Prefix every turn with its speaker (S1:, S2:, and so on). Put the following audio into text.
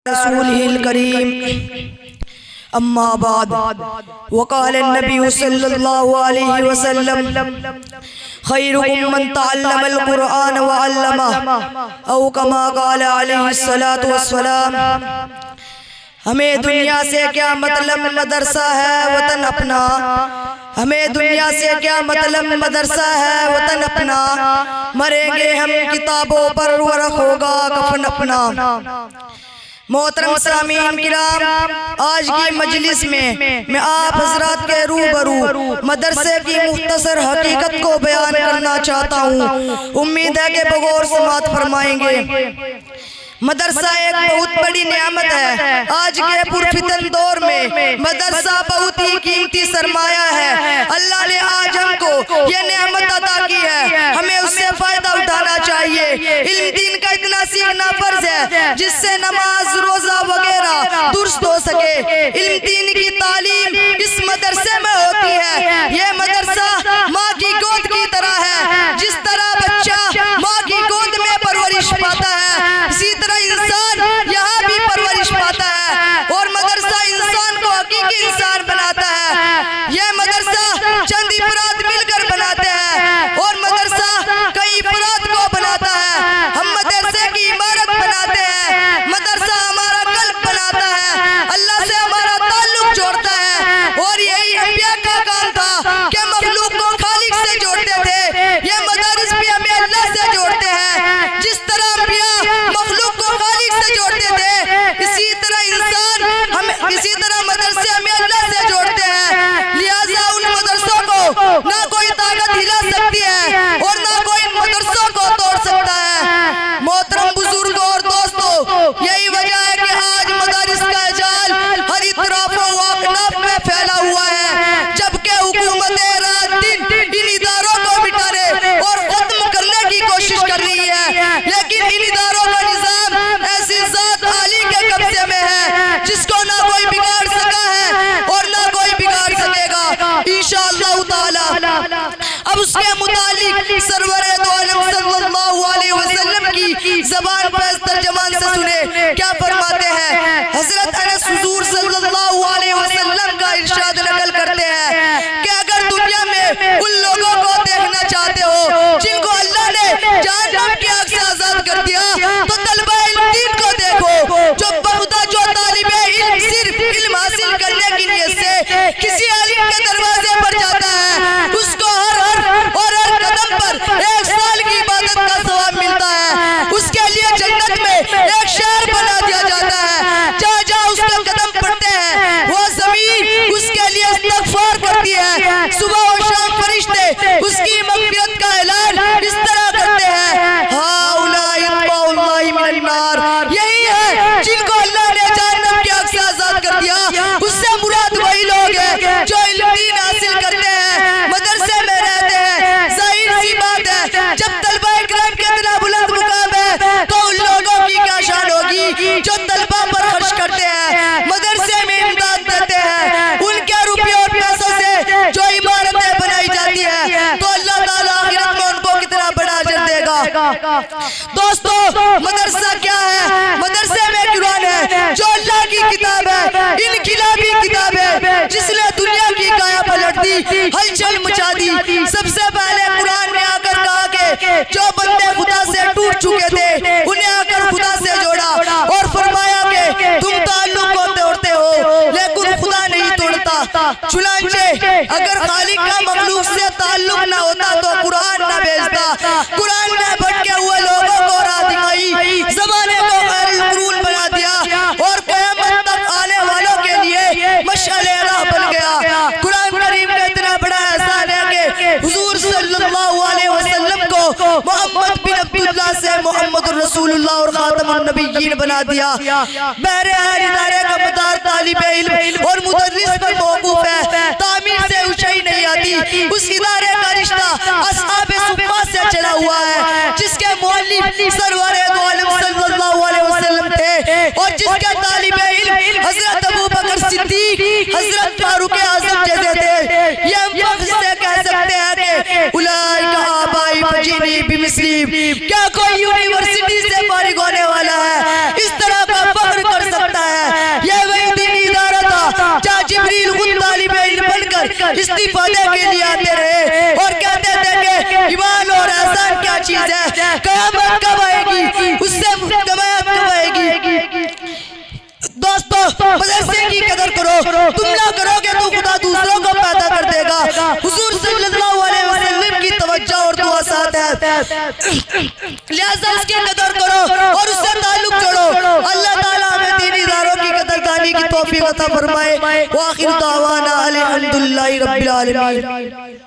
S1: رسوله الكريم أما بعد وقال النبي صلى الله عليه وسلم خيركم من تعلم القرآن وعلمه أو كما قال عليه الصلاة والسلام. ہمیں دنیا سے کیا مطلب مدرسہ ہے وطن اپنا، ہمیں دنیا سے کیا مطلب مدرسہ ہے وطن اپنا، مریں گے ہم کتابوں پر ورق ہوگا کفن اپنا. محترم سامعین کرام، آج کی مجلس میں میں آپ حضرات کے روبرو مدرسے کی مختصر حقیقت کو بیان کرنا چاہتا ہوں. امید ہے کہ بغور سماعت فرمائیں گے. مدرسہ ایک بہت بڑی نعمت ہے. آج کے پرفتن دور میں مدرسہ بہت ہی قیمتی سرمایہ ہے. اللہ نے آج ہم کو یہ نعمت عطا کی ہے، ہمیں اس سے فائدہ اٹھانا چاہیے. علم دین کا اتنا سیکھنا فرض ہے جس سے نماز روزہ وغیرہ درست ہو سکے. علم دین کی تعلیم اس مدرسے میں ہوتی ہے. یہ مدرسہ ماں کی گود کی طرح ہے. جس طرح بچہ ماں کی گود میں پرورش پاتا ہے، اسی طرح انسان یہاں بھی پرورش پاتا ہے، اور مدرسہ انسان کو حقیقی انسان بناتا ہے. یہ مدرسہ چند افراد مل کر بناتے ہیں اور مدرسہ کئی افراد کو بناتا ہے. ہم مدرسے کی عمارت بناتے ہیں، مدرسہ ہمارا قلب بناتا ہے، اللہ سے ہمارا تعلق جوڑتا ہے. اور یہی انبیاء کا کام تھا کہ مخلوق کو خالق سے جوڑتے تھے. یہ مدارس بھی ہمیں اللہ سے جوڑتے ہیں. جس طرح انبیاء مخلوق کو خالق سے جوڑتے تھے، اسی طرح مدرسے ہمیں اللہ سے جوڑتے ہیں. لہٰذا ان مدرسوں کو نہ کوئی طاقت ہلا سکتی ہے اور نہ کوئی ان مدرسوں کو توڑ سکتا ہے. محترم بزرگوں اور دوستوں، یہی وجہ ہے کہ آج مدارس کا جال ہر اطراف و اکناف میں پھیلا ہوا ہے، جبکہ حکومت رات دن ان اداروں کو مٹانے اور ختم کرنے کی کوشش کر رہی ہے. لیکن ان اداروں کا نظام ایسی ذات عالی کے قبضے میں ہے جس کو نہ کوئی بگاڑ سکا ہے اور نہ کوئی بگاڑ سکے گا انشاءاللہ تعالی. اب اس کے متعلق سرور دو عالم صلی اللہ علیہ وسلم کی زبان فیض ترجمان سے سنے کیا فرماتے ہیں. حضرت انس حضور صلی اللہ علیہ وسلم کا ارشاد نقل کرتے ہیں کہ اگر دنیا میں ان لوگوں کو دیکھنا چاہتے ہو جن کو اللہ نے جہنم کی آگ سے آزاد کر دیا، تو طلبہ علم دین کو دیکھو جو بہتا جو طالب علم صرف علم حاصل کرنے کی نیت سے کسی عالم کے دروازے پر جاتا ہے، اس کو ہر قدم پر 1 سال کی عبادت کا ثواب ملتا ہے. اس کے لیے جنت میں ایک شہر بنا دیا جاتا ہے. جہاں جہاں اس کے قدم پڑتے ہیں وہ زمین اس کے لیے استغفار کرتی ہے. صبح و شام فرشتے اس کی مغفرت کا اعلان اس طرح کرتے ہیں، ہؤلاء اتباع اللہ من النار. یہی ہے جن کو اللہ نے جہنم کی آگ سے آزاد کر دیا. اس سے مراد وہی لوگ ہیں جو علم دین حاصل کرتے ہیں، مدرسے میں رہتے ہیں. ظاہر سی بات ہے جب طلبہ اکرام کے اتنا بلند مقام ہے تو ان لوگوں کی کیا شان ہوگی جو طلبہ پر خرچ کرتے ہیں، مدرسے میں امداد دیتے ہیں. ان کے روپے اور پیسوں سے جو عمارتیں بنائی جاتی ہیں تو اللہ تعالیٰ آخرت میں ان کو کتنا بڑا اجر دے گا. دوستو، مدرسہ کیا ہے؟ مدرسے میں قرآن ہے جو اللہ کی کتاب ہے، انقلابی کتاب ہے جس نے دنیا کی کایا پلٹ دی، ہلچل مچا دی. سب سے پہلے قرآن نے آ کر کہا کہ جو بندے خدا سے ٹوٹ چکے تھے انہیں آ کر خدا سے جوڑا، اور فرمایا کہ تم تعلق کو توڑتے ہو لیکن خدا نہیں توڑتا. چنانچہ اگر خالق کا مخلوق سے تعلق نہ ہوتا تو قرآن نہ بھیجتا. قرآن نے بھٹکے ہوئے لوگوں کو راہ دکھائی، زمانے کو غیر القرون بنا دیا اور قیامت تک آنے والوں کے لیے مشعل راہ بن گیا. قرآن کریم کا اتنا بڑا احسان ہے کہ حضور صلی اللہ علیہ وسلم کو محمد بن عبداللہ سے محمد رسول اللہ اور خاتم النبیین بنا دیا. بہرحال ادارے کا مدار طالب علم اور مدرس پر موقوف ہے، تعمیر سے اونچائی نہیں آتی. اس ادارے کا رشتہ اصحاب صفہ سے چلا ہوا ہے جس کے مؤلف سرور دو عالم صلی اللہ علیہ وسلم تھے اور جس کے طالب علم حضرت ابو بکر صدیق، حضرت فاروق اعظم جیسے تھے. یہ ہم فخر سے کہہ سکتے ہیں کہ اولئک آبائی فجینی بمثلی. کیا کوئی یونیورسٹی سے فارغ ہونے والا ہے اس طرح کا فخر کر سکتا چیز ہے، قیامت کب آئے گی، اس سے قیامت کب آئے گی۔ دوستو مدرسے کی قدر کرو، تم نہ کرو گے تو خدا دوسروں کو پیدا کر دے گا۔ حضور صلی اللہ علیہ وسلم کی توجہ اور دعا ساتھ ہے، لہذا اس کی قدر کرو اور اس سے تعلق جوڑو۔ اللہ تعالیٰ ہمیں دینی اداروں کی قدردانی کی توفیق عطا فرمائے۔ وآخر دعوانا الحمدللہ رب العالمین۔